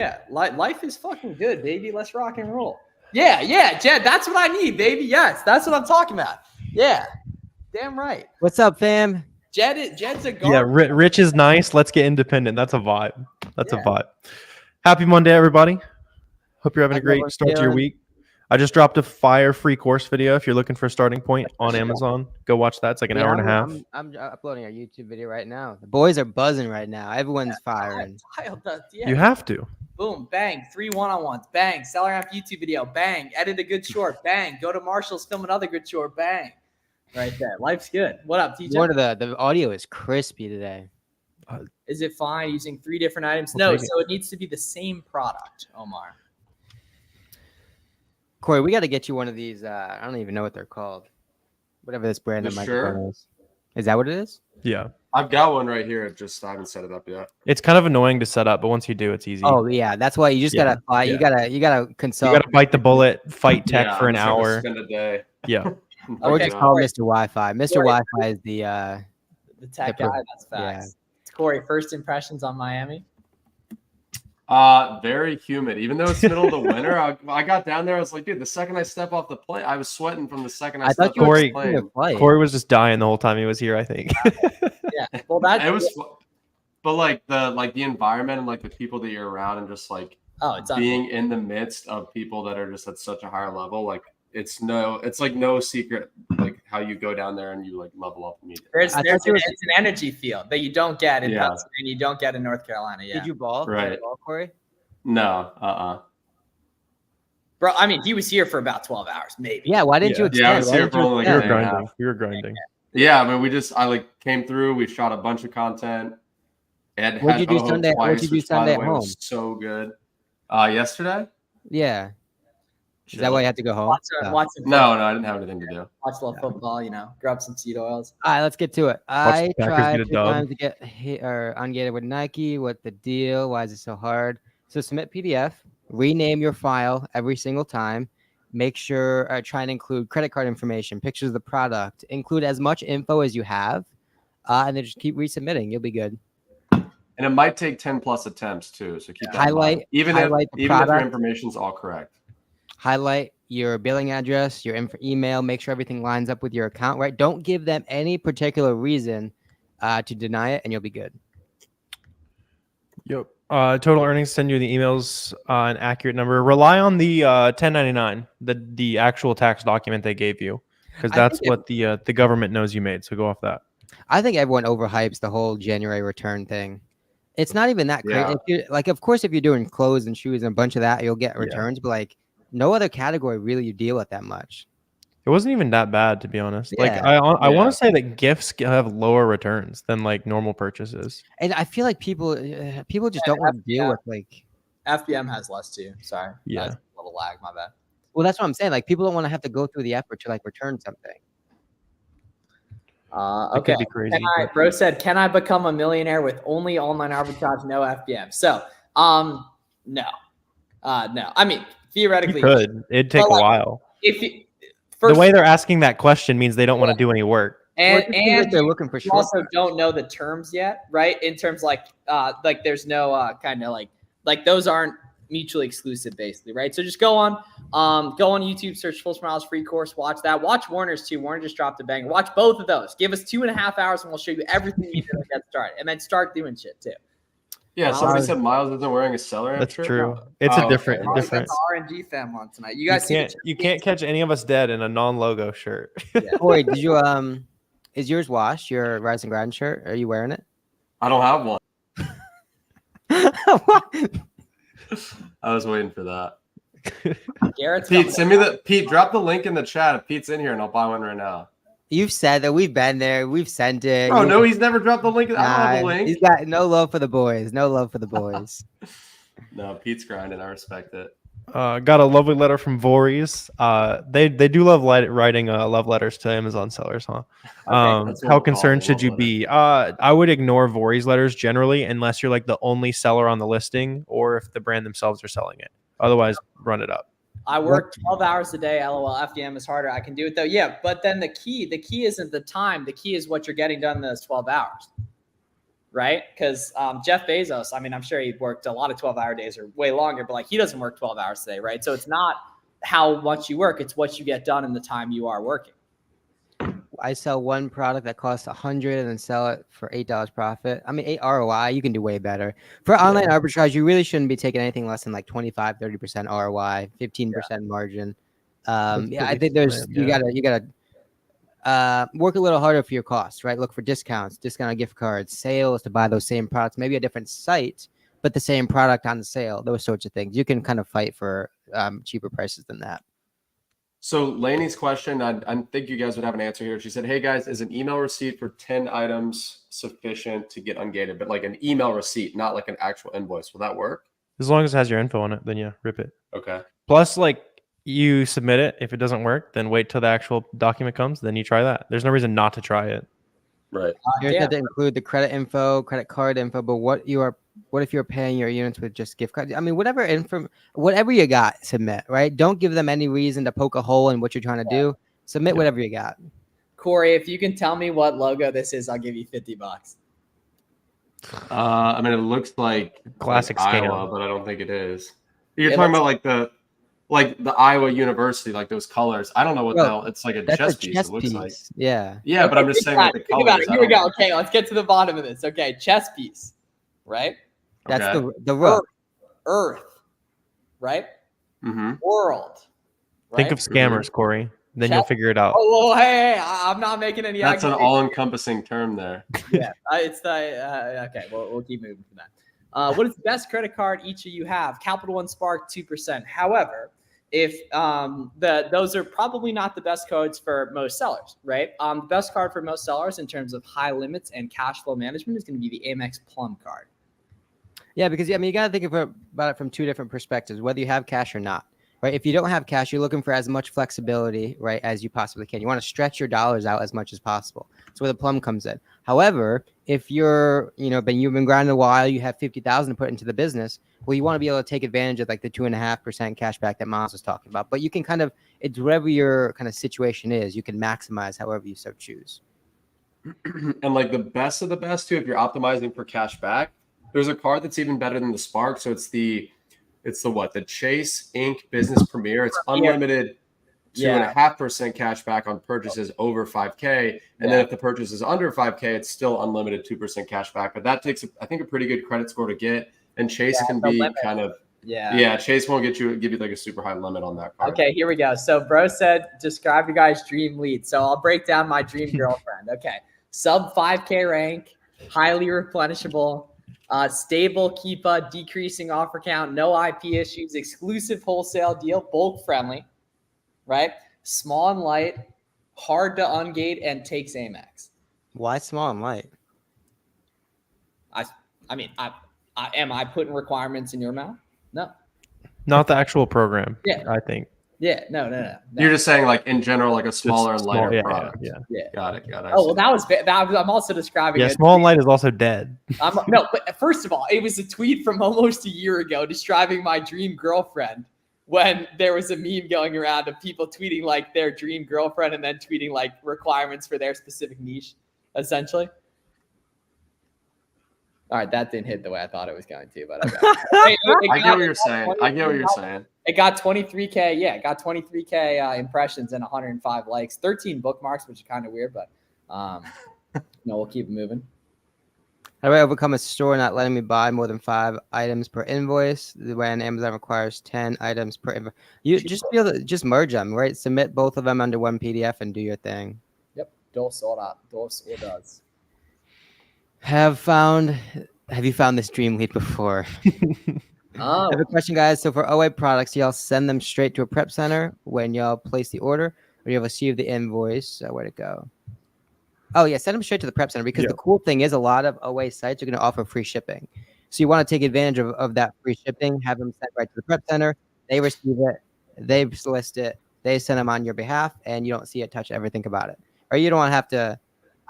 Yeah, life is fucking good, baby. Let's rock and roll. Yeah, Jed, that's what I need, baby. Yes, that's what I'm talking about. Yeah, damn right. What's up, fam? Jed's a guard. Yeah, Rich is nice. Let's get independent. That's a vibe. That's a Yeah. vibe. Happy Monday, everybody. Hope you're having a great everyone's start to your doing? week. I just dropped a fire free course video. If you're looking for a starting point on Amazon, go watch that. It's like an hour and a half. I'm uploading our YouTube video right now. The boys are buzzing right now. Everyone's firing. Yeah. You have to. Boom, bang, 3 one-on-ones, bang, Seller Amp YouTube video, bang, edit a good short, bang, go to Marshall's, film another good short, bang. Right there. Life's good. What up, TJ? One of the audio is crispy today. Is it fine using 3 different items? We'll No, take it. so it needs to be the same product, Omar. Corey, we got to get you one of these. I don't even know what they're called. Whatever this brand of You microphone sure? is. Is that what it is? Yeah. I've got one right here. I haven't set it up yet. It's kind of annoying to set up, but once you do, it's easy. Oh yeah, that's why you just Yeah, gotta fly. yeah. You gotta You consult. got to bite the bullet, fight tech Yeah, for an I'm just gonna hour. Spend a day. Yeah. or Okay. just call Corey. Mr. Wi-Fi. Mr. Corey. Wi-Fi is the The tech The guy, pro- that's facts. Corey, first impressions on Miami? Very humid. Even though it's middle of the winter, I got down there. I was like, dude, the second I step off the plane, I was sweating from the second I I thought stepped you off were the Corey- taking a plane. flight. Corey was just dying the whole time he was here, I think. Yeah. Well, that's It was, but like the environment and like the people that you're around and just like it's being in the midst of people that are just at such a higher level, like it's like no secret like how you go down there and you like level up immediately. There's I it's thought you were- an energy field that you don't get in Yeah. Pennsylvania, you don't get in North Carolina. Yeah. Did you ball? Did you Right. ball, Corey? No, Bro, I mean, he was here for about 12 hours, maybe. Yeah. Why didn't you Yeah. extend? Yeah, I was Why here didn't for you only, like, We were a day and a grinding. half. We were grinding. Yeah, I mean, I like came through. We shot a bunch of content. And What'd you do Ho-Ho Sunday- what'd twice, you do which, by Sunday the at way, home? was so good. Yesterday. Yeah. Is that why you had to go home? Watch Oh. some No, I didn't have anything to do. watch a little football, grab some seed oils. All right, let's get to it. I the Packers tried get a 2 dub. times to get hit or ungated with Nike. What the deal? Why is it so hard? So submit PDF, rename your file every single time. Make sure try and include credit card information, pictures of the product, include as much info as you have, and then just keep resubmitting. You'll be good. And it might take 10 plus attempts too. So keep that in Highlight- mind. Even highlight the if your product. information's all correct. Highlight your billing address, your email. Make sure everything lines up with your account, right? Don't give them any particular reason to deny it, and you'll be good. Yep. Total earnings, send you the emails, an accurate number. Rely on the 1099, the actual tax document they gave you, because I that's think what the government knows you made. So go off that. I think everyone overhypes the whole January return thing. It's not even that crazy. Yeah. If you're, like, of course, if you're doing clothes and shoes and a bunch of that, you'll get Yeah. returns. But like, no other category really you deal with that much. It wasn't even that bad, to be honest. Like Yeah. I want Yeah. to say that gifts have lower returns than like normal purchases. And I feel like people just don't want to deal with like. FBM has less too. Sorry. Yeah. That's a little lag, my bad. Well, that's what I'm saying. Like, people don't want to have to go through the effort to like return something. That Okay. could be crazy. Bro said, can I become a millionaire with only online arbitrage, no FBM? So, no. No. I mean, You theoretically, could. It'd take But, a like, while. if you, The first, way they're asking that question means they don't want to do any work. Or and it seems like they're looking for you short. also don't know the terms yet, right? In terms like there's no kind of like those aren't mutually exclusive, basically, right? So just go on YouTube, search Full Smiles free course, watch that. Watch Warner's too. Warner just dropped a banger. Watch both of those. Give us 2.5 hours, and we'll show you everything you need to get started, and then start doing shit too. Yeah, somebody Miles- said Miles isn't wearing a Seller Amp That's shirt? true. No. It's Oh, a different okay. difference. RNG fam on tonight. You guys You can't catch any of us dead in a non-logo shirt. Corey, did you is yours washed? Your Rise and Grind shirt? Are you wearing it? I don't have one. What? I was waiting for that. Garrett's Pete, drop the link in the chat if Pete's in here and I'll buy one right now. You've said that. We've been there. We've sent it. Oh You- no, he's never dropped the link. I don't have a Nah, link. he's got no love for the boys. No love for the boys. No, Pete's grinding. I respect it. Got a lovely letter from Voorhees. They do love writing love letters to Amazon sellers, huh? That's what How we'll concerned call should it, you love be? I would ignore Voorhees letters generally, unless you're like the only seller on the listing, or if the brand themselves are selling it. Otherwise, run it up. I work 12 hours a day. LOL. FDM is harder. I can do it though. Yeah, but then the key isn't the time. The key is what you're getting done in those 12 hours. right? Because Jeff Bezos, I mean, I'm sure he worked a lot of 12-hour days or way longer, but like he doesn't work 12 hours today, right? So it's not how much you work, it's what you get done in the time you are working. I sell one product that costs $100 and then sell it for $8 profit. I mean, 8 ROI, you can do way better. For online arbitrage, you really shouldn't be taking anything less than like 25-30% ROI, 15% margin. I think you gotta work a little harder for your costs, right? Look for discounts, discounted gift cards, sales to buy those same products, maybe a different site, but the same product on sale, those sorts of things. You can kind of fight for cheaper prices than that. So Lainey's question, I think you guys would have an answer here. She said, hey guys, is an email receipt for 10 items sufficient to get ungated? But like an email receipt, not like an actual invoice. Will that work? As long as it has your info on it, then yeah, rip it. Okay. Plus, like you submit it. If it doesn't work, then wait till the actual document comes. Then you try that. There's no reason not to try it. Right. You have to include the credit info, credit card info, but what if you're paying your units with just gift cards? I mean, whatever you got, submit, right? Don't give them any reason to poke a hole in what you're trying to do. Submit whatever you got. Corey, if you can tell me what logo this is, I'll give you $50. I mean, it looks like Classic like scale. Iowa, but I don't think it is. You're talking about like the Iowa University, like those colors. I don't know what the hell. It's like a chess piece. It looks like. Yeah. Yeah, but I'm just saying like the Think colors. about it. Here we go. Okay, let's get to the bottom of this. Okay, chess piece, right? That's the rook. Earth, right? Mm-hmm. World. Right? Think of scammers, Corey. Then you'll figure it out. Oh, well, hey, I'm not making any. That's an all-encompassing term there. Yeah, it's the okay. We'll keep moving from that. What is the best credit card each of you have? Capital One Spark 2%. However, if those are probably not the best codes for most sellers, right? The best card for most sellers in terms of high limits and cash flow management is going to be the Amex Plum card. Yeah, because I mean, you got to think about it from two different perspectives, whether you have cash or not, right? If you don't have cash, you're looking for as much flexibility, right, as you possibly can. You want to stretch your dollars out as much as possible. That's where the Plum comes in. However, if you've been grinding a while, you have $50,000 to put into the business. Well, you want to be able to take advantage of like the 2.5% cash back that Miles was talking about. But you can it's whatever your kind of situation is, you can maximize however you so choose. And like the best of the best too, if you're optimizing for cash back, there's a card that's even better than the Spark. So it's the Chase Inc. Business Premier. It's unlimited 2.5% cash back on purchases over 5K. And then if the purchase is under 5K, it's still unlimited 2% cash back. But that takes, I think, a pretty good credit score to get. And Chase can be kind of Chase won't give you like a super high limit on that card. Okay, here we go. So bro said, describe your guys' dream lead. So I'll break down my dream girlfriend. Okay, sub 5K rank, highly replenishable. Stable Keepa, decreasing offer count, no IP issues, exclusive wholesale deal, bulk friendly, right? Small and light, hard to ungate, and takes Amex. Why small and light? I mean, am I putting requirements in your mouth? No. Not the actual program. Yeah. I think. Yeah, no. You're just saying like in general, like a smaller and lighter product. Yeah. Got it. Oh, well, that was I'm also describing. Yeah, small and light is also dead. No, but first of all, it was a tweet from almost a year ago describing my dream girlfriend when there was a meme going around of people tweeting like their dream girlfriend and then tweeting like requirements for their specific niche, essentially. All right, that didn't hit the way I thought it was going to, but I get what you're saying. It got 23K. Yeah, it got 23K impressions and 105 likes, 13 bookmarks, which is kind of weird, but we'll keep it moving. How do I overcome a store not letting me buy more than 5 items per invoice when Amazon requires 10 items per invoice? You just be able to just merge them, right? Submit both of them under one PDF and do your thing. Yep. Dos horas. Have you found this dream lead before? I have a question, guys. So for OA products, y'all send them straight to a prep center when y'all place the order, or you'll receive the invoice. Where'd it go? Oh yeah, send them straight to the prep center because the cool thing is a lot of OA sites are going to offer free shipping. So you want to take advantage of that free shipping, have them sent right to the prep center. They receive it, they list it, they send them on your behalf, and you don't see it, touch everything about it. Or you don't want to have to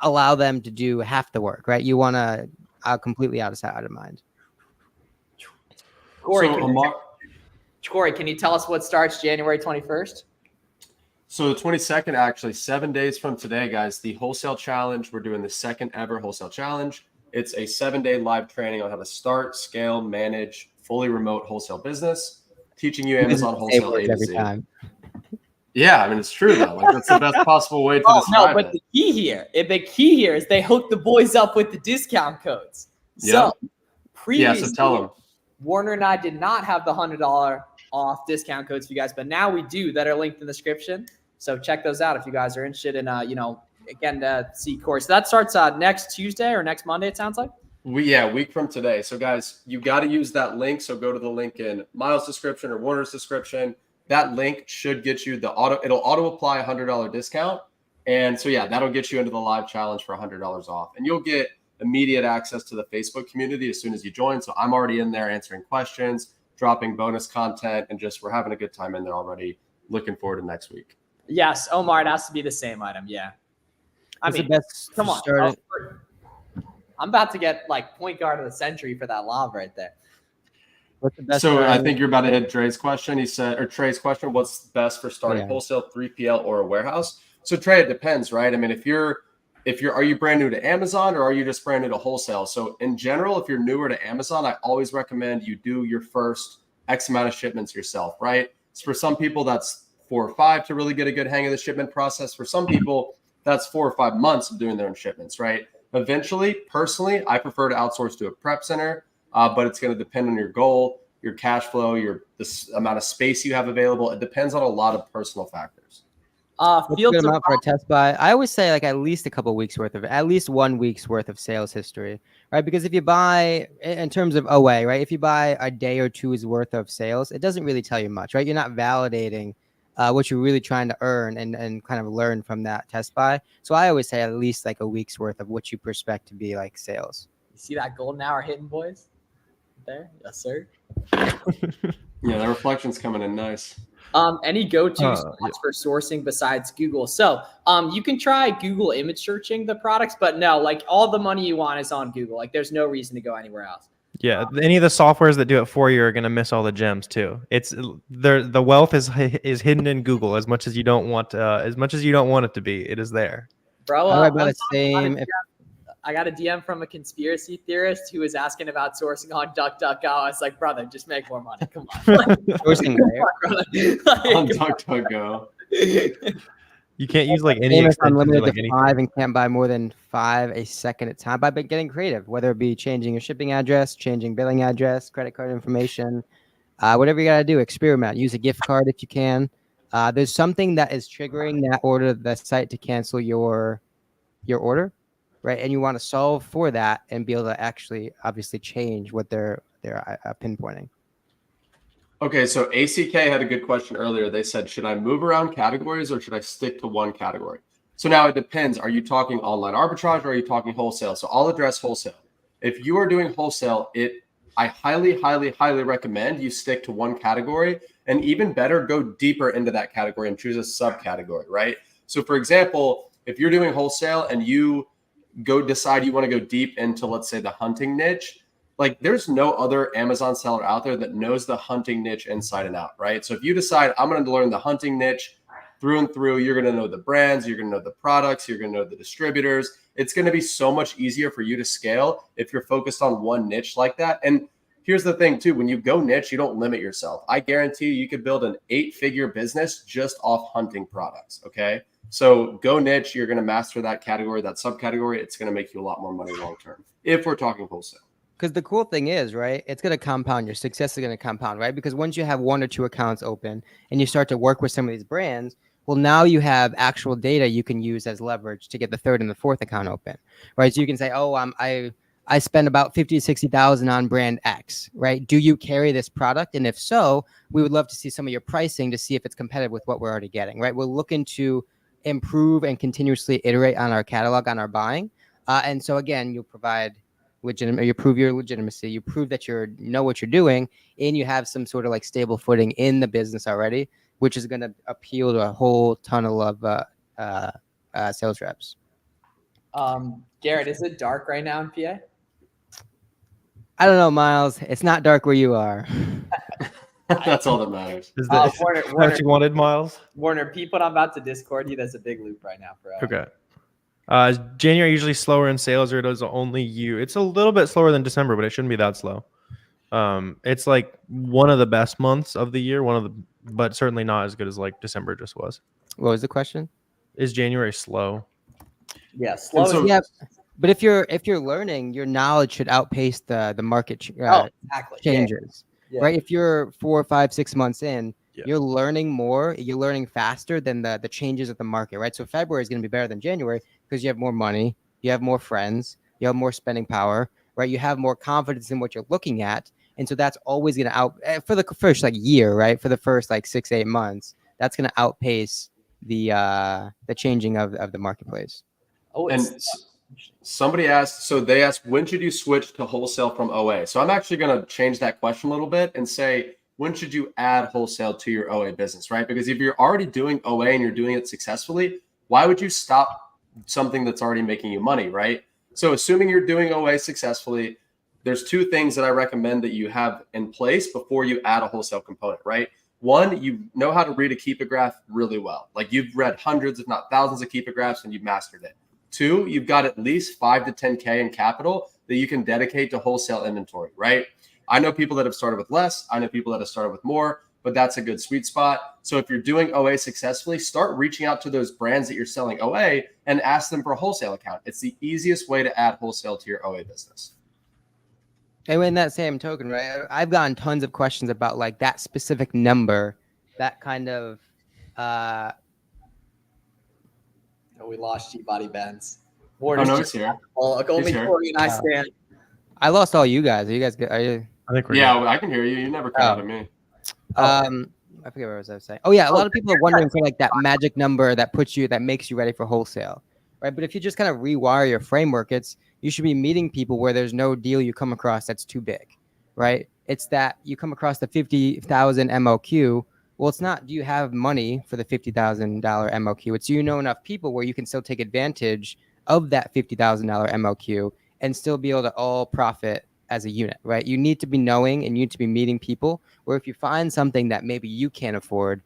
allow them to do half the work, right? You want to completely out of mind. Corey, can you tell us what starts January 21st? So the 22nd, actually, 7 days from today, guys, the wholesale challenge. We're doing the second ever wholesale challenge. It's a 7-day live training on how to start, scale, manage fully remote wholesale business, teaching you Amazon Same wholesale words A to every Z. time. Yeah, I mean, it's true though. Like that's the best possible way to Oh no, describe but it. the key here is they hook the boys up with the discount codes. So Yeah, previously, so tell them. Warner and I did not have the $100 off discount codes for you guys, but now we do that are linked in the description. So check those out if you guys are interested in, again, see course. That starts next Tuesday or next Monday, it sounds like. Week from today. So guys, you got to use that link. So go to the link in Miles' description or Warner's description. That link should get you it'll auto apply a $100 discount. And so yeah, that'll get you into the live challenge for $100 off. And you'll get immediate access to the Facebook community as soon as you join. So I'm already in there answering questions, dropping bonus content, and just we're having a good time in there already. Looking forward to next week. Yes, Omar, it has to be the same item. Yeah. I mean, come on. I'm about to get like point guard of the century for that lob right there. What's the best? So I think you're about to hit Trey's question. Trey's question, what's best for starting wholesale, 3PL, or a warehouse? So Trey, it depends, right? I mean, are you brand new to Amazon or are you just brand new to wholesale? So in general, if you're newer to Amazon, I always recommend you do your first X amount of shipments yourself, right? So for some people, that's 4 or 5 to really get a good hang of the shipment process. For some people, that's 4 or 5 months of doing their own shipments, right? Eventually, personally, I prefer to outsource to a prep center, but it's going to depend on your goal, your cash flow, the amount of space you have available. It depends on a lot of personal factors. What's a good amount for a test buy? I always say like at least a couple weeks worth of, at least 1 week's worth of sales history, right? Because if you buy in terms of OA, right? If you buy a day or two's worth of sales, it doesn't really tell you much, right? You're not validating what you're really trying to earn and kind of learn from that test buy. So I always say at least like a week's worth of what you expect to be like sales. You see that golden hour hitting, boys? There, yes, sir. Yeah, the reflection's coming in nice. Any go-to spots for sourcing besides Google? So you can try Google image searching the products, but no, like all the money you want is on Google. Like there's no reason to go anywhere else. Yeah, any of the softwares that do it for you are going to miss all the gems too. It's the wealth is hidden in Google as much as you don't want it to be. It is there. Bro, I got a DM from a conspiracy theorist who was asking about sourcing on DuckDuckGo. I was like, brother, just make more money. Come on. Sourcing on DuckDuckGo. You can't use like any unlimited like to 5 and can't buy more than 5 a second at a time by getting creative, whether it be changing your shipping address, changing billing address, credit card information, whatever you got to do, experiment. Use a gift card if you can. There's something that is triggering that order, the site to cancel your order, right? And you want to solve for that and be able to actually obviously change what they're pinpointing. Okay, so ACK had a good question earlier. They said, should I move around categories or should I stick to one category? So now it depends. Are you talking online arbitrage or are you talking wholesale? So I'll address wholesale. If you are doing wholesale, I highly, highly, highly recommend you stick to one category, and even better, go deeper into that category and choose a subcategory, right? So for example, if you're doing wholesale and you decide you want to go deep into, let's say, the hunting niche, like there's no other Amazon seller out there that knows the hunting niche inside and out, right? So if you decide I'm going to learn the hunting niche through and through, you're going to know the brands, you're going to know the products, you're going to know the distributors. It's going to be so much easier for you to scale if you're focused on one niche like that. And here's the thing too, when you go niche, you don't limit yourself. I guarantee you could build an 8-figure business just off hunting products, okay? So go niche, you're going to master that category, that subcategory. It's going to make you a lot more money long-term if we're talking wholesale. Because the cool thing is, right, it's going to compound. Your success is going to compound, right? Because once you have 1 or 2 accounts open and you start to work with some of these brands, well, now you have actual data you can use as leverage to get the 3rd and the 4th account open, right? So you can say, oh, I spend about $50,000 to $60,000 on brand X, right? Do you carry this product? And if so, we would love to see some of your pricing to see if it's competitive with what we're already getting, right? We're looking to improve and continuously iterate on our catalog, on our buying. And so again, you'll provide you prove your legitimacy, you prove that you know what you're doing, and you have some sort of like stable footing in the business already, which is going to appeal to a whole ton of sales reps. Garrett, is it dark right now in PA? I don't know, Miles. It's not dark where you are. That's all that matters. Is that what you wanted, Miles? Warner, peep what I'm about to Discord you. There's a big loop right now for Okay. Is January usually slower in sales, or does only you? It's a little bit slower than December, but it shouldn't be that slow. It's like one of the best months of the year, but certainly not as good as like December just was. What was the question? Is January slow? Yeah, slow. And so- Yeah, but if you're learning, your knowledge should outpace the market Exactly. changes, Yeah. right? If you're 4, 5, 6 months in, Yeah. you're learning more. You're learning faster than the changes of the market, right? So February is going to be better than January because you have more money, you have more friends, you have more spending power, right? You have more confidence in what you're looking at, and so that's always going to for the first like year, right? For the first like 6, 8 months, that's going to outpace the changing of the marketplace. Oh, And somebody asked, so they asked, when should you switch to wholesale from OA? So I'm actually going to change that question a little bit and say, when should you add wholesale to your OA business, right? Because if you're already doing OA and you're doing it successfully, why would you stop something that's already making you money, right? So assuming you're doing OA successfully, there's 2 things that I recommend that you have in place before you add a wholesale component, right? One, you know how to read a Keepa graph really well. Like you've read hundreds, if not thousands of Keepa graphs and you've mastered it. 2, you've got at least 5 to 10K in capital that you can dedicate to wholesale inventory, right? I know people that have started with less. I know people that have started with more, but that's a good sweet spot. So if you're doing OA successfully, start reaching out to those brands that you're selling OA and ask them for a wholesale account. It's the easiest way to add wholesale to your OA business. And in that same token, right, I've gotten tons of questions about like that specific number, that kind of we lost G-Body Benz. Oh, no, it's here. Only here. Corey and I stand. I lost all you guys. Are you guys good? Are you? I think we're Yeah, good. I can hear you. You never cut out of me. I forget what I was saying. Oh yeah, a lot of people are wondering for like that magic number that makes you ready for wholesale, right? But if you just kind of rewire your framework, you should be meeting people where there's no deal you come across that's too big, right? It's that you come across the 50,000 MOQ. Well, it's not, do you have money for the $50,000 MOQ? It's, you know, enough people where you can still take advantage of that $50,000 MOQ and still be able to all profit as a unit, right? You need to be knowing and you need to be meeting people where if you find something that maybe you can't afford,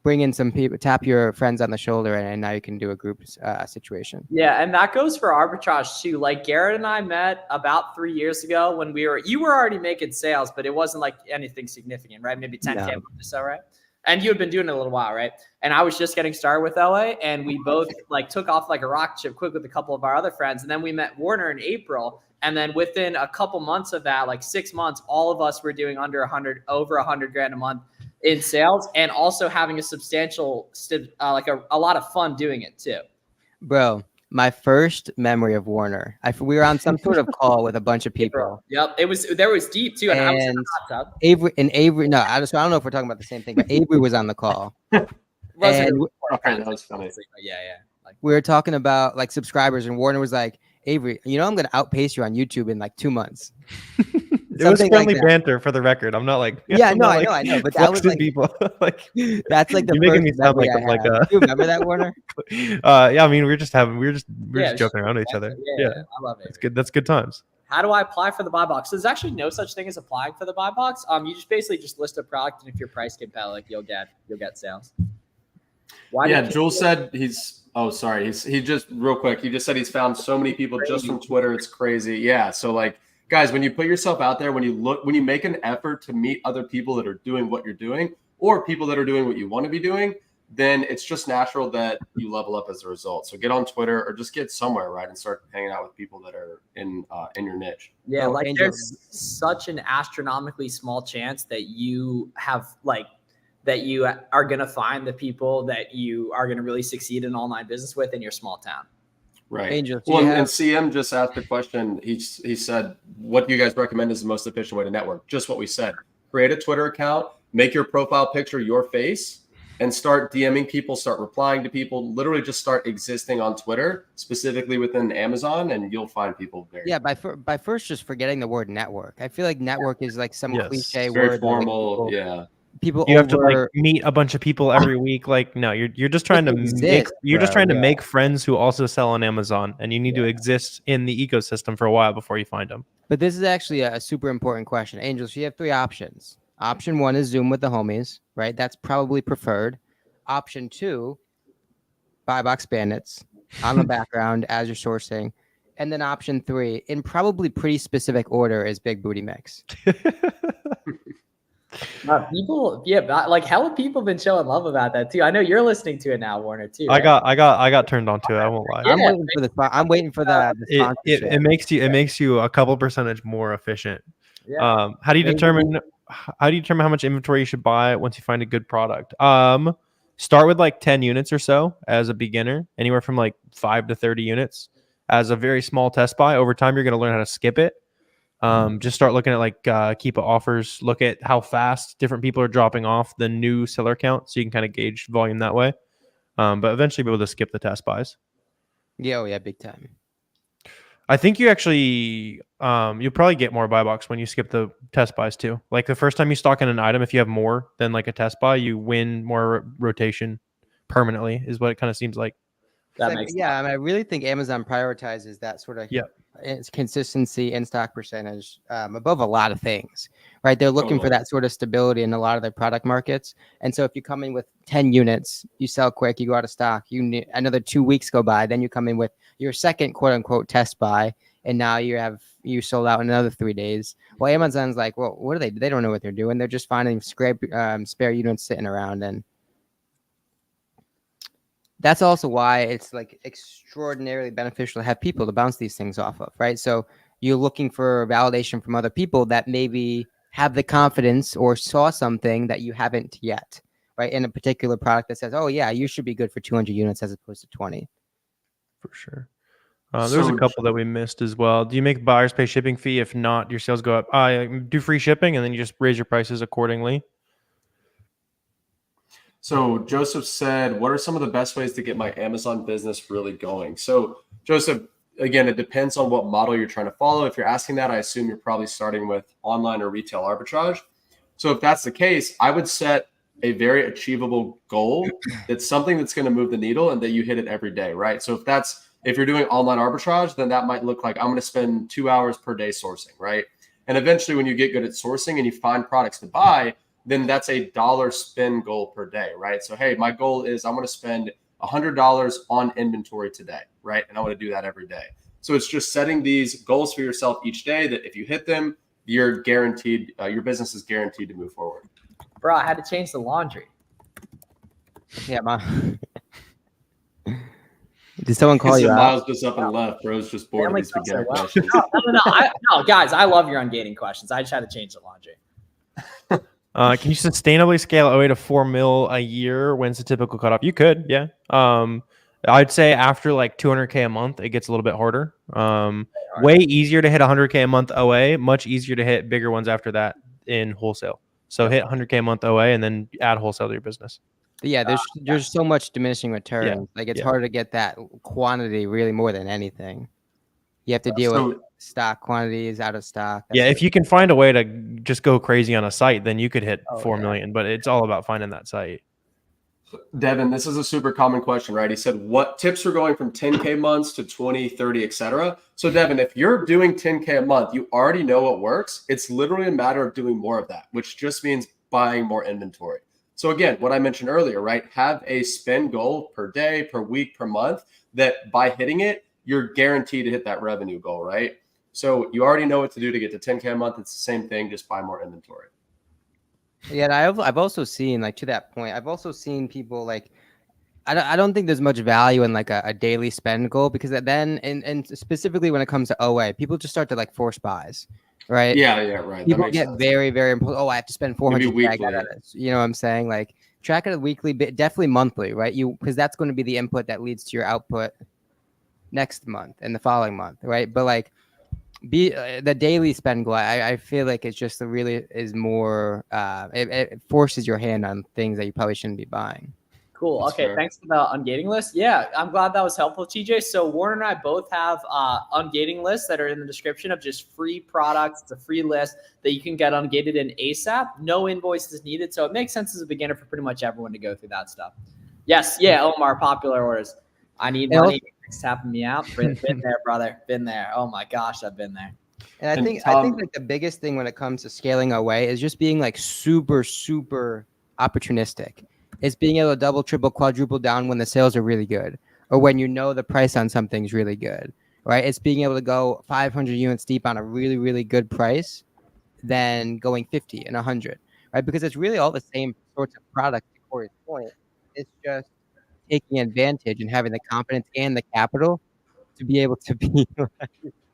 bring in some people, tap your friends on the shoulder, and now you can do a group situation. Yeah, and that goes for arbitrage too. Like Garrett and I met about 3 years ago when you were already making sales, but it wasn't like anything significant, right? Maybe 10K or so, right? And you had been doing it a little while, right? And I was just getting started with OA, and we both like took off like a rocket ship quick with a couple of our other friends. And then we met Warner in April. And then within a couple months of that, like 6 months, all of us were doing over 100 grand a month in sales, and also having a substantial, like a lot of fun doing it too. Bro, my first memory of Warner, we were on some sort of call with a bunch of people. Yep, there was deep too, and I was in the hot tub. Avery. No, I don't know if we're talking about the same thing, but Avery was on the call. Okay, that was funny. Yeah. Like, we were talking about like subscribers, and Warner was like, Avery, you know, I'm going to outpace you on YouTube in like 2 months. It was friendly like banter for the record. I'm not like I know, but that was flexing like people. Like that's like the you're making me first sound like memory I'm I like had. Do you remember that, Warner? yeah. I mean, we're just joking around with each other. Yeah, I love it. It's good. That's good times. How do I apply for the buy box? There's actually no such thing as applying for the buy box. You just basically just list a product, and if your price compelling, you'll get sales. Jules said he's. Oh, sorry. He just real quick. He just said he's found so many people just from Twitter. It's crazy. Yeah. So like, guys, when you put yourself out there, when you make an effort to meet other people that are doing what you're doing, or people that are doing what you want to be doing, then it's just natural that you level up as a result. So get on Twitter or just get somewhere, right, and start hanging out with people that are in your niche. Yeah, Oh, like Angel. there's such an astronomically small chance that you have that you are going to find the people that you are going to really succeed in online business with in your small town. Right. Angel, Well, and CM just asked the question. He said, what do you guys recommend is the most efficient way to network? Just what we said. Create a Twitter account, make your profile picture your face, and start DMing people, start replying to people. Literally just start existing on Twitter, specifically within Amazon, and you'll find people there. Yeah, by first just forgetting the word network. I feel like network is like some cliche It's very word. formal. Yeah. People You have to like meet a bunch of people every week. Like, no, you're just trying to make friends who also sell on Amazon, and you need to exist in the ecosystem for a while before you find them. But this is actually a super important question. Angels, you have 3 options. Option 1 is Zoom with the homies, right? That's probably preferred. Option 2, buy box bandits. on the background as you're sourcing. And then option 3, in probably pretty specific order, is Big Booty Mix. People, yeah, like hella people been showing love about that too. I know you're listening to it now, Warner, too. I Right? got turned on to it. I won't lie. Yeah. I'm waiting for the sponsorship. It makes you a couple percentage more efficient. Yeah. How do you determine how much inventory you should buy once you find a good product? Start with like 10 units or so as a beginner, anywhere from like 5 to 30 units as a very small test buy. Over time, you're going to learn how to skip it. Just start looking at like Keepa offers. Look at how fast different people are dropping off the new seller count, so you can kind of gauge volume that way. But eventually, be able to skip the test buys. Yeah, big time. I think you actually you'll probably get more buy box when you skip the test buys too. Like the first time you stock in an item, if you have more than like a test buy, you win more rotation permanently. Is what it kind of seems like. That makes sense. I really think Amazon prioritizes that sort of consistency in stock percentage above a lot of things, right? They're looking for that sort of stability in a lot of their product markets. And so if you come in with 10 units, you sell quick, you go out of stock, another 2 weeks go by, then you come in with your second quote unquote test buy, and now you sold out in another 3 days. Well, Amazon's like, well, what are they? They don't know what they're doing. They're just finding spare units sitting around, and that's also why it's like extraordinarily beneficial to have people to bounce these things off of, right? So you're looking for validation from other people that maybe have the confidence or saw something that you haven't yet, right? In a particular product that says, oh yeah, you should be good for 200 units as opposed to 20. For sure. There's a couple that we missed as well. Do you make buyers pay shipping fee? If not, your sales go up. Do free shipping, and then you just raise your prices accordingly. So Joseph said, what are some of the best ways to get my Amazon business really going? So Joseph, again, it depends on what model you're trying to follow. If you're asking that, I assume you're probably starting with online or retail arbitrage. So if that's the case, I would set a very achievable goal. That's something that's going to move the needle and that you hit it every day, right? So if you're doing online arbitrage, then that might look like I'm going to spend 2 hours per day sourcing, right? And eventually when you get good at sourcing and you find products to buy, then that's a dollar spend goal per day, right? So, hey, my goal is I'm going to spend $100 on inventory today, right? And I want to do that every day. So it's just setting these goals for yourself each day that if you hit them, you're guaranteed, your business is guaranteed to move forward. Bro, I had to change the laundry. Yeah, did someone call you out? Miles just up and left. Bro's just bored of these beginner questions. No, guys, I love your ungating questions. I just had to change the laundry. Can you sustainably scale OA to 4 mil a year? When's the typical cutoff? You could, yeah. I'd say after like 200K a month, it gets a little bit harder. Way easier to hit 100K a month OA, much easier to hit bigger ones after that in wholesale. So hit 100K a month OA and then add wholesale to your business. Yeah, there's so much diminishing returns. Yeah. Like it's harder to get that quantity really more than anything. You have to deal with stock quantities out of stock. If you can find a way to just go crazy on a site, then you could hit 4 million, but it's all about finding that site. Devin, this is a super common question, right? He said, what tips are going from 10K months to 20, 30, etc. So Devin, if you're doing 10K a month, you already know what works. It's literally a matter of doing more of that, which just means buying more inventory. So again, what I mentioned earlier, right? Have a spend goal per day, per week, per month, that by hitting it, you're guaranteed to hit that revenue goal, right? So you already know what to do to get to 10K a month. It's the same thing, just buy more inventory. Yeah, and I've also seen, like, to that point, I've also seen people like, I don't think there's much value in like a daily spend goal, because then, and specifically when it comes to OA, people just start to like force buys, right? Yeah, right. People get very, very important. Oh, I have to spend 400. You know what I'm saying? Like, track it weekly, but definitely monthly, right? Because that's going to be the input that leads to your output next month and the following month, right? But like, the daily spend goal, I feel like it's just really is more. It forces your hand on things that you probably shouldn't be buying. Cool. That's okay. fair. Thanks for the ungating list. Yeah, I'm glad that was helpful, TJ. So Warner and I both have ungating lists that are in the description of just free products. It's a free list that you can get ungated in ASAP. No invoices needed. So it makes sense as a beginner for pretty much everyone to go through that stuff. Yes. Yeah. Omar, popular orders. I need money. It's tapping me out. Been there, brother. Been there. Oh my gosh, I've been there. And I think like the biggest thing when it comes to scaling away is just being like super, super opportunistic. It's being able to double, triple, quadruple down when the sales are really good. or when you know the price on something's really good, right? It's being able to go 500 units deep on a really, really good price than going 50 and 100, right? Because it's really all the same sorts of products to Corey's point. It's just taking advantage and having the confidence and the capital to be able to be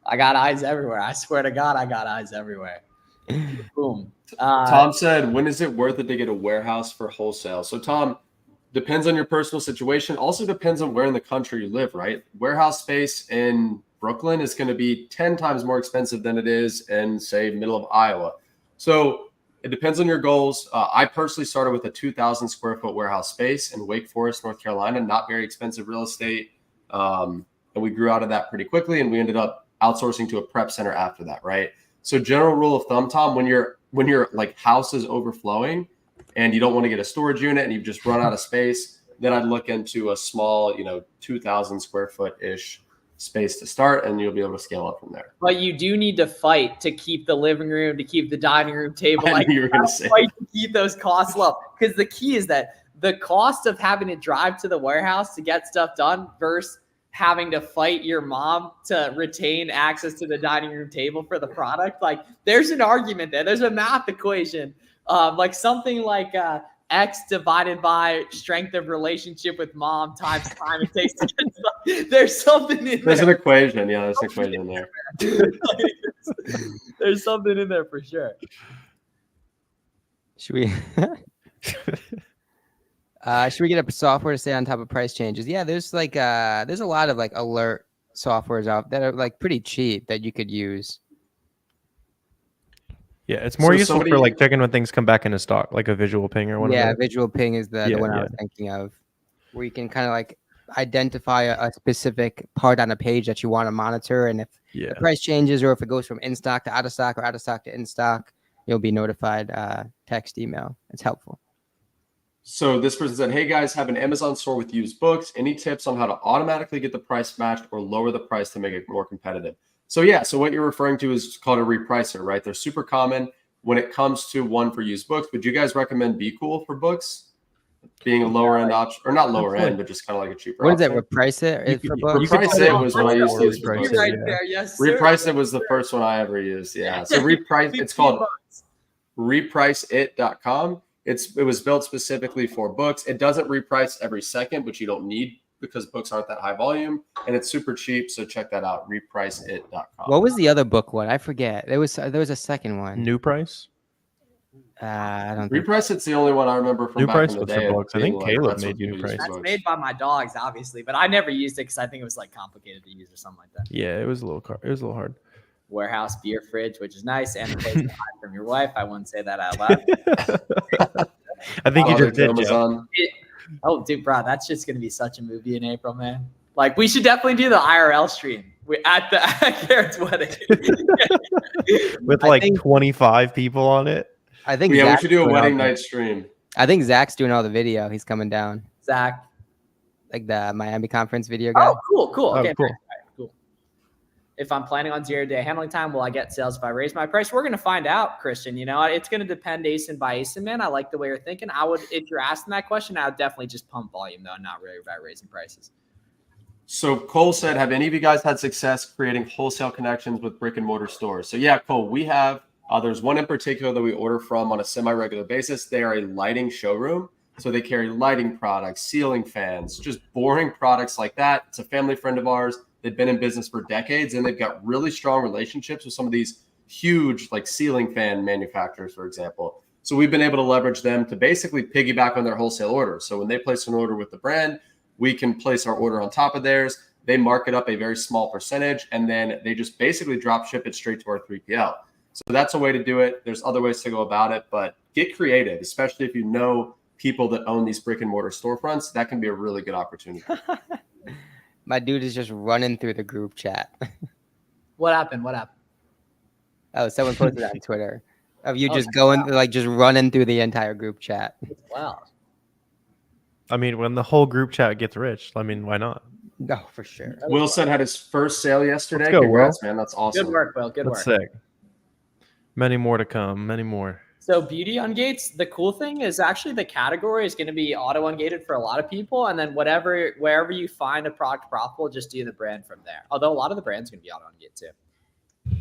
I got eyes everywhere. I swear to God, I got eyes everywhere. Boom. Tom said, when is it worth it to get a warehouse for wholesale? So, Tom, depends on your personal situation. Also depends on where in the country you live, right? Warehouse space in Brooklyn is going to be 10 times more expensive than it is in, say, middle of Iowa. So it depends on your goals. I personally started with a 2,000 square foot warehouse space in Wake Forest, North Carolina, not very expensive real estate. And we grew out of that pretty quickly, and we ended up outsourcing to a prep center after that, right? So general rule of thumb, Tom, when your like house is overflowing and you don't want to get a storage unit and you've just run out of space, then I'd look into a small, 2,000 square foot ish space to start, and you'll be able to scale up from there. But you do need to fight to keep the living room, to keep the dining room table. I knew you were going to say fight to keep those costs low. Because the key is that the cost of having to drive to the warehouse to get stuff done versus having to fight your mom to retain access to the dining room table for the product, like there's an argument there. There's a math equation, like something like X divided by strength of relationship with mom times time it takes to get stuff. There's something in there. There's an equation. Yeah, there's an equation there. There's something in there for sure. Should we get a software to stay on top of price changes? Yeah, there's there's a lot of like alert softwares out that are like pretty cheap that you could use. Yeah, it's more So useful somebody- for like checking when things come back into stock, like a visual ping or one Yeah, of those. visual ping is the Yeah, one I yeah. was thinking of, where you can kind of like identify a specific part on a page that you want to monitor, and if Yeah. the price changes or if it goes from in stock to out of stock or out of stock to in stock, you'll be notified text, email. It's helpful. So this person said, hey guys, have an Amazon store with used books. Any tips on how to automatically get the price matched or lower the price to make it more competitive? So yeah, so what you're referring to is called a repricer, right? They're super common when it comes to one for used books. Would you guys recommend Be Cool for books? Being a lower end option, or not lower end, but just kind of like a cheaper What is it? option? Reprice it You for could- books? you could Reprice put it on was what I Amazon used to use or for Reprice books. it, Right yeah. there, yes, sir. Reprice It was the first one I ever used. Yeah. So Reprice, it's called repriceit.com. It was built specifically for books. It doesn't reprice every second, but you don't need, because books aren't that high volume, and it's super cheap. So check that out, repriceit.com. What was the other book one? I forget. There was a second one. New price? I don't think. Reprice It's the only one I remember from New back Price in the was for day. books. I being think like, Caleb that's made what you people New use Price. for That's books. made by my dogs, obviously, but I never used it because I think it was like complicated to use or something like that. Yeah, it was a little hard. Warehouse beer fridge, which is nice, and a place to hide from your wife. I wouldn't say that out loud. I think you Father just did, Jeff. Amazon. Oh, dude, bro, that's just gonna be such a movie in April, man. Like, we should definitely do the IRL stream at Garrett's wedding. With I like think- 25 people on it. I think Yeah, we Zach's should do a doing all wedding the- night stream. I think Zach's doing all the video. He's coming down, Zach. like the Miami conference video guy. Oh, cool. Oh, Okay, cool. nice. All right, cool. If I'm planning on 0-day handling time, will I get sales if I raise my price? We're gonna find out, Christian. It's gonna depend ASIN by ASIN, man. I like the way you're thinking. If you're asking that question, I would definitely just pump volume though, not really about raising prices. So Cole said, have any of you guys had success creating wholesale connections with brick and mortar stores? So yeah, Cole, we have. There's one in particular that we order from on a semi-regular basis. They are a lighting showroom. So they carry lighting products, ceiling fans, just boring products like that. It's a family friend of ours. They've been in business for decades, and they've got really strong relationships with some of these huge like ceiling fan manufacturers, for example. So we've been able to leverage them to basically piggyback on their wholesale orders. So when they place an order with the brand, we can place our order on top of theirs. They mark it up a very small percentage, and then they just basically drop ship it straight to our 3PL. So that's a way to do it. There's other ways to go about it, but get creative, especially if you know people that own these brick and mortar storefronts. That can be a really good opportunity. My dude is just running through the group chat. What happened? Oh, someone posted that on Twitter of you Oh, just going like just running through the entire group chat. Wow. I mean, when the whole group chat gets rich, I mean, why not? No, for sure. Wilson had his first sale yesterday. Let's go, Congrats, man. That's awesome. Good work, Will. Good That's work. sick. Many more to come. Many more. So beauty ungates, the cool thing is actually the category is going to be auto ungated for a lot of people. And then wherever you find a product profitable, just do the brand from there. Although a lot of the brands going to be auto ungate too.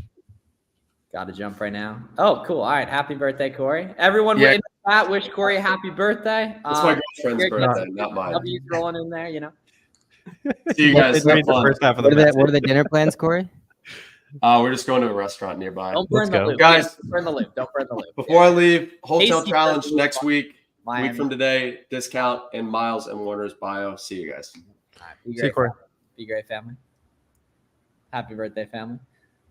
Got to jump right now. Oh, cool. All right. Happy birthday, Corey. Everyone in the chat wish Corey a happy birthday. It's my girlfriend's birthday, not mine. W's rolling in there, you know. See you guys. What Have fun. What are the dinner plans, Corey? We're just going to a restaurant nearby. Don't burn the loop. Guys, don't burn the loop. Don't burn the loop. Before I leave, wholesale Tasty challenge burger next fun. week. Miami. Week from today, discount in Miles and Warner's bio. See you guys. All right, be See you, great, Corey. family. Be great, family. Happy birthday, family.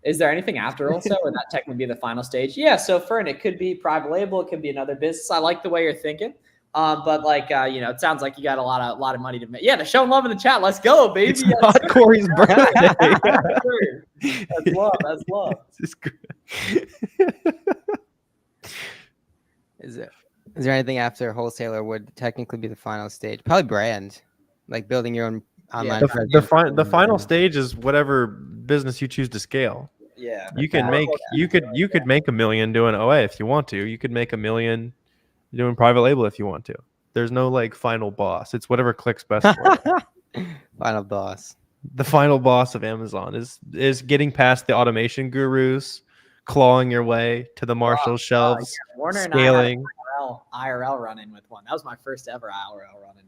Is there anything after also? Would that technically be the final stage? Yeah. So Fern, it could be private label. It could be another business. I like the way you're thinking. But like it sounds like you got a lot of money to make. Yeah, they're showing love in the chat. Let's go, baby. It's Yes, not sir. Corey's birthday. That's love. That's love. This is great. Is there anything after wholesaler would technically be the final stage? Probably brand, like building your own online. The final stage is whatever business you choose to scale. Yeah. You can make you could make $1 million doing OA if you want to. You could make $1 million doing private label if you want to. There's no like final boss. It's whatever clicks best for you. Final boss. The final boss of Amazon is getting past the automation gurus, clawing your way to the Marshall shelves, Warner and scaling. I had IRL run-in with one. That was my first ever IRL run-in.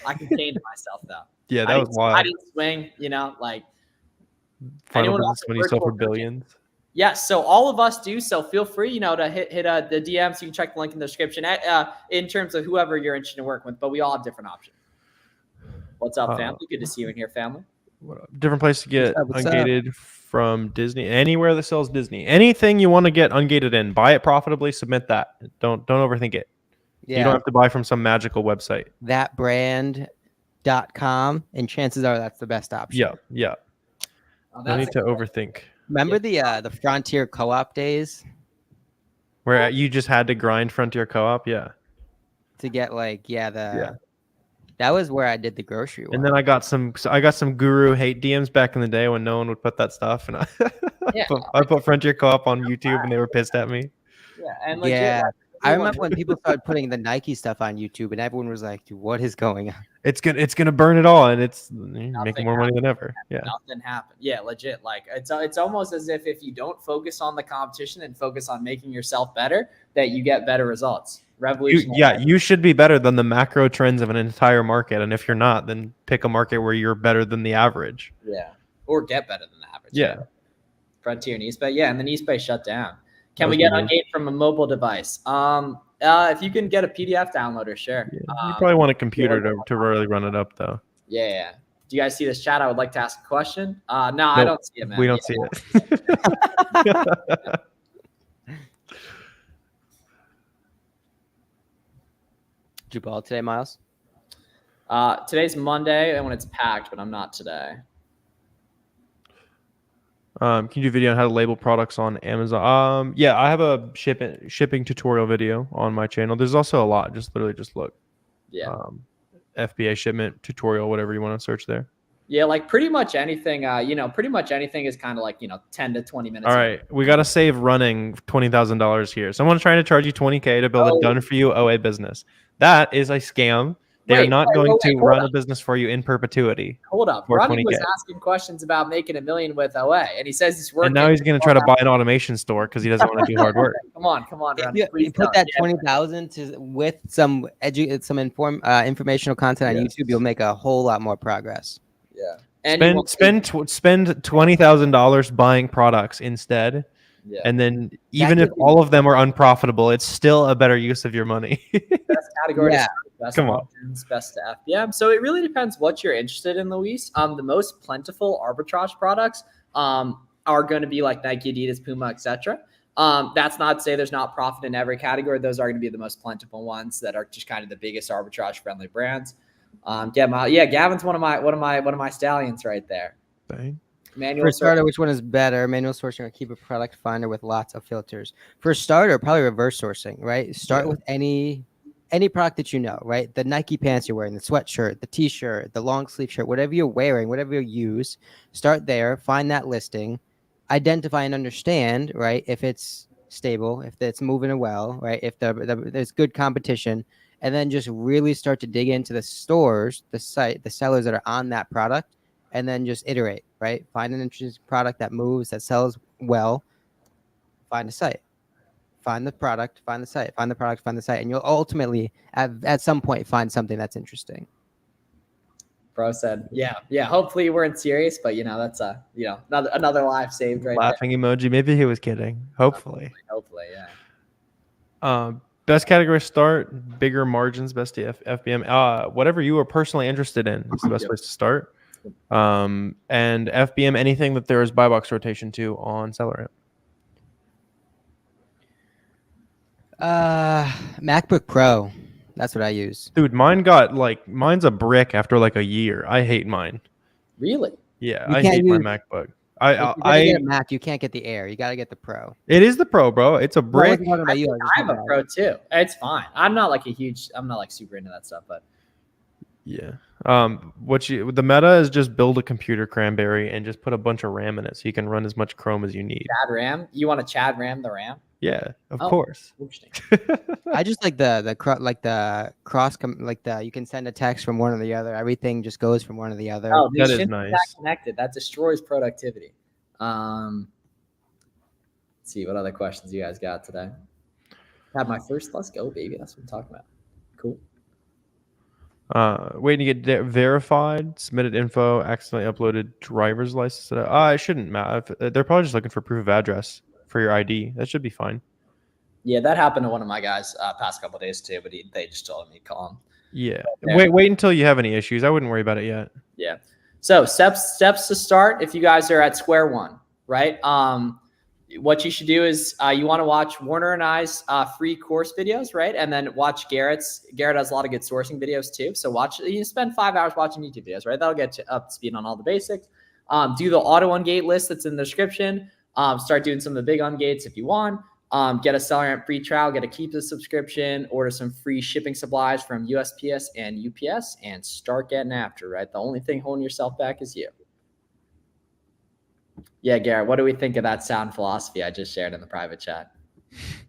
I contained myself though. Yeah, that was wild. I didn't swing, like Final anyone business when you else sell for virtual billions. yes. So all of us do. So feel free, to hit the DMs. You can check the link in the description in terms of whoever you're interested in working with. But we all have different options. What's up, family? Good to see you in here, family. Different place to get What's up? ungated from Disney. Anywhere that sells Disney. Anything you want to get ungated in, buy it profitably. Submit that. Don't overthink it. You don't Yeah, have to buy from some magical website. thatbrand.com, and chances are that's the best option. Yeah. Oh, No that's need to overthink. Remember the Frontier Co-op days Where you just had to grind Frontier Co-op, yeah. to get that was where I did the grocery one. And then I got some guru hate DMs back in the day when no one would put that stuff, and Yeah. I put Frontier Co-op on YouTube, and they were pissed at me. yeah, and legit, Yeah. like, I everyone- remember when people started putting the Nike stuff on YouTube, and everyone was like, "Dude, what is going on?" It's gonna burn it all, and it's making more money than ever. Yeah. nothing happened. Yeah, legit. Like it's almost as if you don't focus on the competition and focus on making yourself better, that you get better results. Revolution. You should be better than the macro trends of an entire market, and if you're not, then pick a market where you're better than the average. Yeah. Or get better than the average. Yeah. Frontier and Eastbay. Yeah, and then Eastbay shut down. Can That we was get weird. ungate from a mobile device? If you can get a PDF downloader, sure. You probably want a computer to really run it up, though. Yeah. Do you guys see this chat? I would like to ask a question. No, I don't see it, man. We don't see it. Did you ball today, Miles? Today's Monday and when it's packed, but I'm not today. Can you do a video on how to label products on Amazon? Yeah, I have a shipping tutorial video on my channel. There's also a lot. Just look. Yeah. FBA shipment tutorial, whatever you want to search there. Yeah, like pretty much anything, pretty much anything is kind of like, 10 to 20 minutes. All right, we got to save running $20,000 here. Someone's trying to charge you $20K to build a done-for-you OA business. That is a scam. They are not going to run a business for you in perpetuity. Hold up. for Ronnie was 20K. asking questions about making $1 million with OA, and he says he's working. And now he's going to try to buy an automation store because he doesn't want to do hard work. Come on, Ronnie. You please put don't. that Yeah. 20,000 with some informational content on Yes. YouTube, you'll make a whole lot more progress. Yeah. And you Spend won't- spend $20,000 buying products instead, yeah. and then even could if all of them are unprofitable, it's still a better use of your money. Best category, Yeah. best Come on. margins, best to FBM. So it really depends what you're interested in, Luis. The most plentiful arbitrage products are going to be like Nike, Adidas, Puma, etc. That's not to say there's not profit in every category. Those are going to be the most plentiful ones that are just kind of the biggest arbitrage friendly brands. Gavin's one of my stallions right there. Dang. Manual For starter, search- which one is better? Manual sourcing or keep a product finder with lots of filters? For starter, probably reverse sourcing, right? Start with any product that you know, right? The Nike pants you're wearing, the sweatshirt, the t-shirt, the long sleeve shirt, whatever you're wearing, whatever you use, start there, find that listing, identify and understand, right? If it's stable, if it's moving well, right? If there's good competition, and then just really start to dig into the stores, the sellers that are on that product, and then just iterate, right? Find an interesting product that moves, that sells well. Find a site, find the product, find the site, find the product, find the site, and you'll ultimately at some point find something that's interesting. Bro said, yeah. Hopefully you weren't serious, but that's another life saved right Laughing emoji. Maybe he was kidding. Hopefully. there. Hopefully, yeah. Best category start, bigger margins, best FBM. Whatever you are personally interested in is the best place to start. And FBM, anything that there is buy box rotation to on SellerAmp. MacBook Pro. That's what I use. Dude, mine's a brick after like a year. I hate mine. Really? Yeah, You I can't hate my use- MacBook. If you're gonna get a Mac, you can't get the Air. You got to get the Pro. It is the Pro, bro. It's a No, I brick. wasn't talking about you. I was just I have talking a about- Pro too. It's fine. I'm not like super into that stuff, but Yeah. The meta is just build a computer cranberry and just put a bunch of RAM in it so you can run as much Chrome as you need. Chad RAM. You want to Chad RAM the RAM? Yeah, of Oh. course. Interesting. I just like the cross you can send a text from one or the other. Everything just goes from one to the other. Oh, That these is shouldn't be nice. that connected. That destroys productivity. Let's see what other questions you guys got today. Had my first. Let's go, baby. That's what I'm talking about. Cool. Waiting to get verified, submitted info, accidentally uploaded driver's license. It shouldn't matter. They're probably just looking for proof of address for your ID. That should be fine. Yeah, that happened to one of my guys past couple of days too, but they just told me to call him. Yeah. Yeah. Wait until you have any issues. I wouldn't worry about it yet. Yeah. So steps to start if you guys are at square one, right? What you should do is you want to watch Warner and I's free course videos, right? And then watch Garrett's. Garrett has a lot of good sourcing videos too. So you spend 5 hours watching YouTube videos, right? That'll get you up to speed on all the basics. Do the auto ungate list that's in the description. Start doing some of the big ungates if you want. Get a SellerAmp free trial, get a keep the subscription, order some free shipping supplies from USPS and UPS, and start getting after, right? The only thing holding yourself back is you. Yeah, Garrett, what do we think of that sound philosophy I just shared in the private chat?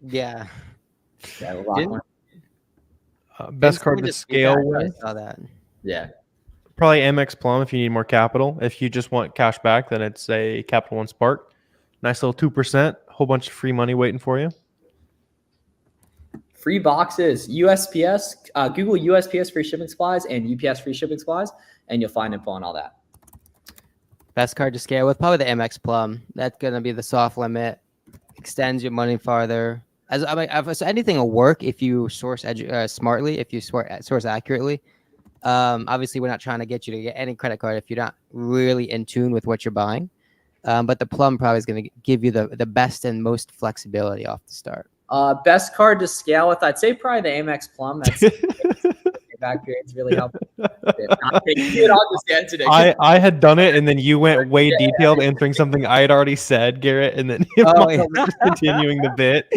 Yeah. Yeah, we'll rock Didn't- one. Best Didn't card someone to just tweet scale that? with. I saw that. Yeah. Probably MX Plum if you need more capital. If you just want cash back, then it's a Capital One Spark. Nice little 2%. Whole bunch of free money waiting for you. Free boxes, USPS, Google USPS free shipping supplies and UPS free shipping supplies, and you'll find info on all that. Best card to scale with probably the MX Plum. That's gonna be the soft limit. Extends your money farther. So anything will work if you source smartly. If you source accurately. Obviously, we're not trying to get you to get any credit card if you're not really in tune with what you're buying. But the Plum probably is going to give you the best and most flexibility off the start. Best card to scale with, I'd say probably the Amex Plum. That's back periods really help. I'll just answer it. I had done it, and then you went way detailed, answering something I had already said, Garrett, and then Oh, Michael was just continuing the bit.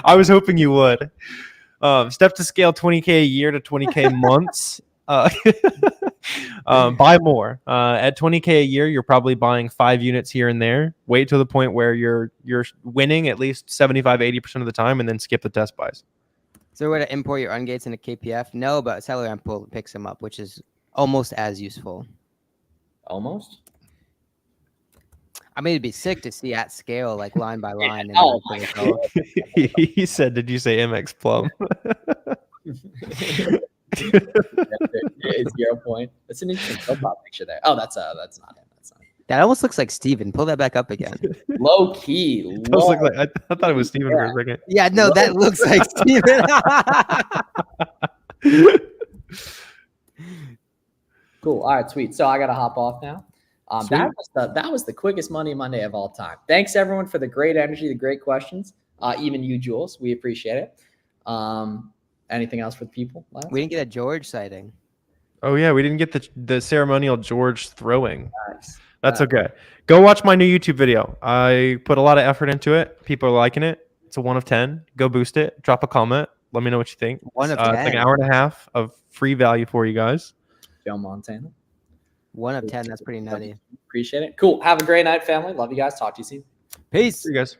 I was hoping you would. Step to scale 20K a year to 20K months. Buy more. At 20K a year, you're probably buying 5 units here and there. Wait to the point where you're winning at least 75-80% of the time, and then skip the test buys. So we're going to import your ungates into KPF? No, but SellerAmp picks them up, which is almost as useful. Almost. I mean, it'd be sick to see at scale, like line by line. And Oh then my pull it out. He said, "Did you say MX Plum?" It's 0 point. That's an interesting profile picture there. Oh, that's not him. That's not him. That almost looks like Steven. Pull that back up again. Low key. It does look like, I thought it was Steven for a second. Yeah, no, that looks like Steven. Cool. All right, sweet. So I gotta hop off now. That was the quickest Money Monday of all time. Thanks everyone for the great energy, the great questions. Even you, Jules, we appreciate it. Anything else for the people? Lyle? We didn't get a George sighting. Oh yeah, we didn't get the ceremonial George throwing. Nice. That's okay. Go watch my new YouTube video. I put a lot of effort into it. People are liking it. It's a 1 of 10. Go boost it. Drop a comment. Let me know what you think. 1 of It's like 10. an hour and a half of free value for you guys. Joe Montana. 1 of 10. That's pretty nutty. Appreciate it. Cool. Have a great night, family. Love you guys. Talk to you soon. Peace. See you guys.